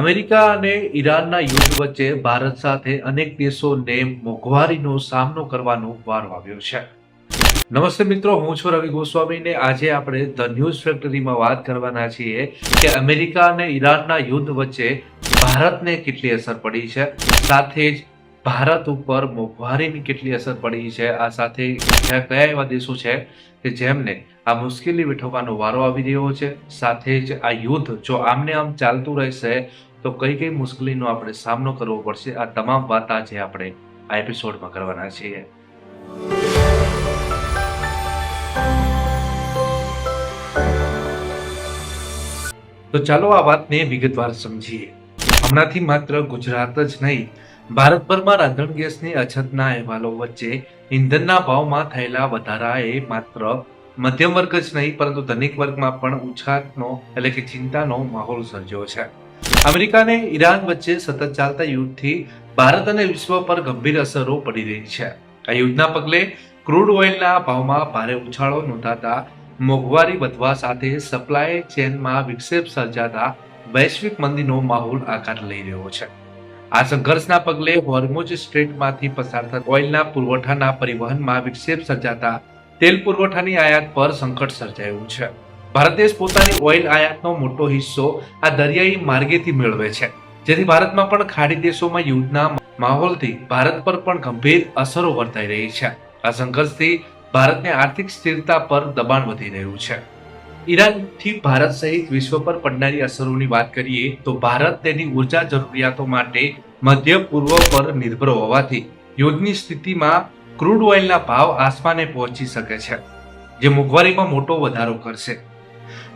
America અને ઈરાનના યુદ્ધ વચ્ચે ભારત સાથે અનેક દેશોને મોંઘવારીનો સામનો કરવાનો વારો આવ્યો છે. નમસ્તે મિત્રો, હું છું રવિ ગોસ્વામી ને આજે આપણે ધ ન્યૂઝ ફેક્ટરીમાં વાત કરવાના છીએ કે અમેરિકા અને ઈરાનના યુદ્ધ વચ્ચે ભારતને કેટલી અસર પડી છે, સાથે જ ભારત ઉપર મોંઘવારીની કેટલી અસર પડી છે, આ સાથે કયા એવા દેશો છે કે જેમને આ મુશ્કેલી વેઠવવાનો વારો આવી રહ્યો છે, સાથે જ આ યુદ્ધ જો આમને આમ ચાલતું રહેશે તો કઈ કઈ મુશ્કેલીનો આપણે સામનો કરવો પડશે, આ તમામ વાત આજે આપણે આ એપિસોડમાં કરવાના છીએ. તો ચાલો આ વાતને વિગતવાર સમજીએ. હમણાંથી માત્ર ગુજરાત જ નહીં, ભારતભરમાં રાંધણ ગેસની અછતના અહેવાલો વચ્ચે ઇંધણના ભાવમાં થયેલા વધારાએ માત્ર મધ્યમ વર્ગ જ નહીં પરંતુ ધનિક વર્ગમાં પણ ઉછાળનો એટલે કે ચિંતાનો માહોલ સર્જ્યો છે. અમેરિકા અને ઈરાન વચ્ચે સતત ચાલતા યુદ્ધથી ભારત અને વિશ્વ પર ગંભીર અસરો પડી રહી છે. આ યુદ્ધના પગલે ક્રૂડ ઓઇલના ભાવમાં ભારે ઉછાળો નોંધાતા મોંઘવારી વધવા સાથે સપ્લાય ચેનમાં વિક્ષેપ સર્જાતા વૈશ્વિક મંદીનો માહોલ આકાર લઈ રહ્યો છે. આ સંઘર્ષના પગલે હોર્મુઝ સ્ટ્રેટમાંથી પસાર થતા ઓઇલના પુરવઠાના પરિવહનમાં વિક્ષેપ સર્જાતા તેલ પુરવઠાની આયાત પર સંકટ સર્જાયું છે. ભારત દેશ પોતાની ઓઇલ આયાતનો મોટો હિસ્સો આ દરિયાઈ માર્ગેથી મેળવે છે, જેથી ભારતમાં પણ ખાડી દેશોમાં યુદ્ધના માહોલથી ભારત પર પણ ગંભીર અસરો વર્તાઈ રહી છે. આ સંઘર્ષથી ભારતની આર્થિક સ્થિરતા પર દબાણ વધી રહ્યું છે. ઈરાનથી ભારત સહિત વિશ્વ પર પડનારી અસરોની વાત કરીએ તો ભારત તેની ઉર્જા જરૂરિયાતો માટે મધ્ય પૂર્વ પર નિર્ભર હોવાથી યુદ્ધની સ્થિતિમાં ક્રૂડ ઓઇલના ભાવ આસમાને પહોંચી શકે છે, જે મોંઘવારીમાં મોટો વધારો કરશે.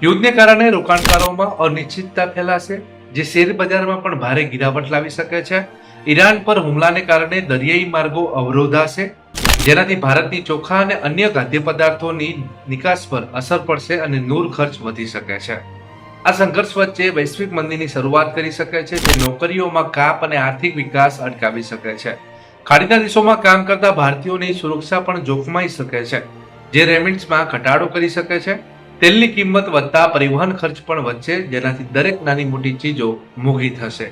યુદ્ધને કારણે રોકાણકારોમાં અનિશ્ચિતતા ફેલાશે, જે શેર બજારમાં પણ ભારે ગિરાવટ લાવી શકે છે. ઈરાન પર હુમલાને કારણે દરિયાઈ માર્ગો અવરોધાશે, જેનાથી ભારતની ચોખા અને અન્ય ખાદ્ય પદાર્થોની નિકાસ પર અસર પડશે અને નૂર ખર્ચ વધી શકે છે. આ સંઘર્ષ વચ્ચે વૈશ્વિક મંદીની શરૂઆત કરી શકે છે, જે નોકરીઓમાં કાપ અને આર્થિક વિકાસ અટકાવી શકે છે. ખાડીના દેશોમાં કામ કરતા ભારતીયોની સુરક્ષા પણ જોખમાઈ શકે છે, જે રેમિટ્સમાં ઘટાડો કરી શકે છે. તેલની કિંમત વધતા પરિવહન ખર્ચ પણ વધશે, જેનાથી દરેક નાની મોટી ચીજો મોંઘી થશે.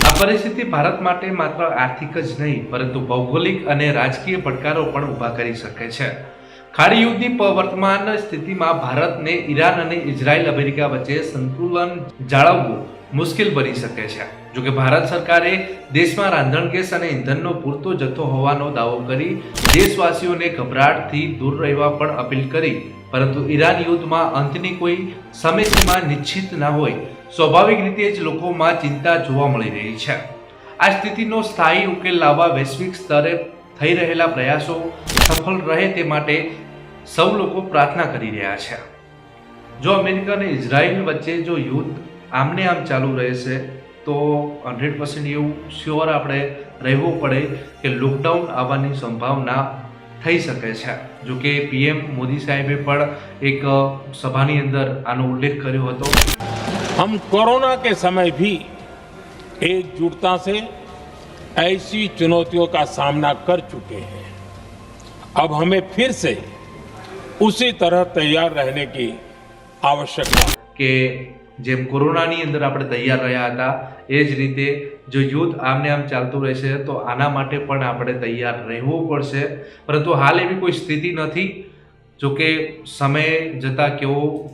આ પરિસ્થિતિ ભારત માટે માત્ર આર્થિક જ નહીં પરંતુ ભૌગોલિક અને રાજકીય પડકારો પણ ઊભા કરી શકે છે. ખાડી યુદ્ધની વર્તમાન સ્થિતિમાં ભારતને ઈરાન અને ઇઝરાયલ અમેરિકા વચ્ચે સંતુલન જાળવવું મુશ્કેલ બની શકે છે. જોકે ભારત સરકારે દેશમાં રાંધણ ગેસ અને ઇંધણનો પૂરતો જથ્થો હોવાનો દાવો કરી દેશવાસીઓને ગભરાટથી દૂર રહેવા પણ અપીલ કરી, પરંતુ ઈરાન યુદ્ધમાં અંતની કોઈ સમયસીમા નિશ્ચિત ના હોય, સ્વાભાવિક રીતે જ લોકોમાં ચિંતા જોવા મળી રહી છે. આ સ્થિતિનો સ્થાયી ઉકેલ લાવવા વૈશ્વિક સ્તરે થઈ રહેલા પ્રયાસો સફળ રહે તે માટે સૌ લોકો પ્રાર્થના કરી રહ્યા છે. જો અમેરિકા અને ઇઝરાયલ વચ્ચે જો યુદ્ધ આમને આમ ચાલુ રહેશે તો 100% એવું શ્યોર આપણે રહેવું પડે કે લોકડાઉન આવવાની સંભાવના થઈ શકે છે. જો કે પીએમ મોદી સાહેબે પણ એક સભાની અંદર આનો ઉલ્લેખ કર્યો હતો. हम कोरोना के समय भी एकजुटता से ऐसी चुनौतियों का सामना कर चुके हैं. अब हमें फिर से उसी तरह तैयार रहने की आवश्यकता કે જેમ કોરોનાની અંદર આપણે તૈયાર રહ્યા હતા એ જ રીતે જો યુદ્ધ આમને આમ ચાલતું રહેશે તો આના માટે પણ આપણે તૈયાર રહેવું પડશે. પરંતુ હાલ એવી કોઈ સ્થિતિ નથી. જો કે સમય જતાં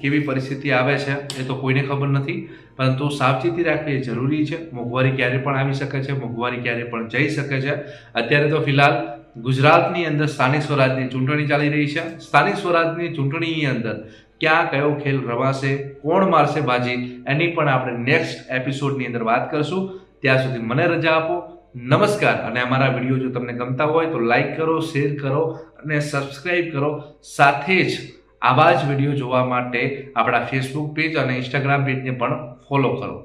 કેવી પરિસ્થિતિ આવે છે એ તો કોઈને ખબર નથી, પરંતુ સાવચેતી રાખવી એ જરૂરી છે. મોંઘવારી ક્યારે પણ આવી શકે છે, મોંઘવારી ક્યારે પણ જઈ શકે છે. અત્યારે તો ફિલહાલ ગુજરાતની અંદર સ્થાનિક સ્વરાજની ચૂંટણી ચાલી રહી છે. સ્થાનિક સ્વરાજની ચૂંટણીની અંદર ક્યાં કયો ખેલ રમાશે, કોણ મારશે બાજી, એની પણ આપણે નેક્સ્ટ એપિસોડની અંદર વાત કરશું. ત્યાં સુધી મને રજા આપો. નમસ્કાર. અને અમારા વિડીયો જો તમને ગમતા હોય તો લાઈક કરો, શેર કરો અને સબસ્ક્રાઇબ કરો. સાથે જ આવા જ વિડીયો જોવા માટે આપણા ફેસબુક પેજ અને ઇન્સ્ટાગ્રામ પેજને પણ ફોલો કરો.